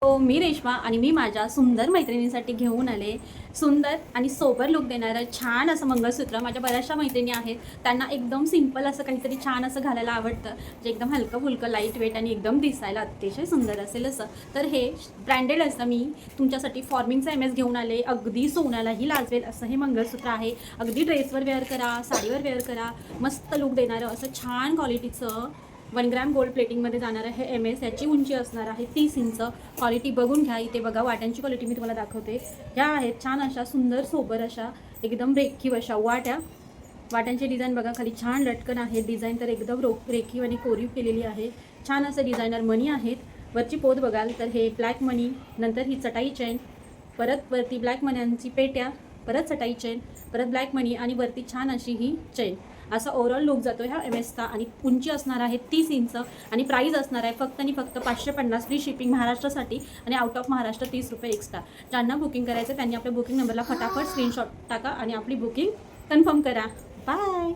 हो, मी रेश्मा आणि मी माझ्या सुंदर मैत्रिणींसाठी घेऊन आले सुंदर आणि सोबर लुक देणारं छान असं मंगळसूत्र. माझ्या बऱ्याचशा मैत्रिणी आहेत, त्यांना एकदम सिंपल असं काहीतरी छान असं घालायला आवडतं, जे एकदम हलकं फुलकं लाईट वेट आणि एकदम दिसायला अतिशय सुंदर असेल असं. तर हे ब्रँडेड असं मी तुमच्यासाठी फॉर्मिंगचा MS घेऊन आले. अगदी सोन्यालाही लाजवेल असं हे मंगळसूत्र आहे. अगदी ड्रेसवर वेअर करा, साडीवर वेअर करा, मस्त लुक देणारं असं छान क्वालिटीचं 1 ग्रॅम गोल्ड प्लेटिंगमध्ये जाणार आहे MS. याची उंची असणार आहे 30 इंच. क्वालिटी बघून घ्या. इथे बघा वाट्यांची क्वालिटी मी तुम्हाला दाखवते. ह्या आहेत छान अशा सुंदर सोबर अशा एकदम रेखीव अशा वाट्यांची डिझाईन बघा. खाली छान लटकन आहे. डिझाईन तर एकदम रेखीव आणि कोरीव केलेली आहे. छान असं डिझायनर मणी आहेत. वरची पोत बघाल तर हे ब्लॅक मणी, नंतर ही चटाई चेन, परत वरती ब्लॅक मण्यांची पेट्या, परत चटाई चेन, परत ब्लॅक मणी आणि वरती छान अशी ही चेन. असा ओव्हरऑल लुक जातो ह्या MSचा. आणि उंची असणार आहे 30 इंच आणि प्राईस असणार आहे फक्त आणि फक्त 550 फ्री शिपिंग महाराष्ट्रासाठी आणि आउट ऑफ महाराष्ट्र 30 रुपये एक्स्ट्रा. ज्यांना बुकिंग करायचं त्यांनी आपल्या बुकिंग नंबरला फटाफट स्क्रीनशॉट टाका आणि आपली बुकिंग कन्फर्म करा. बाय.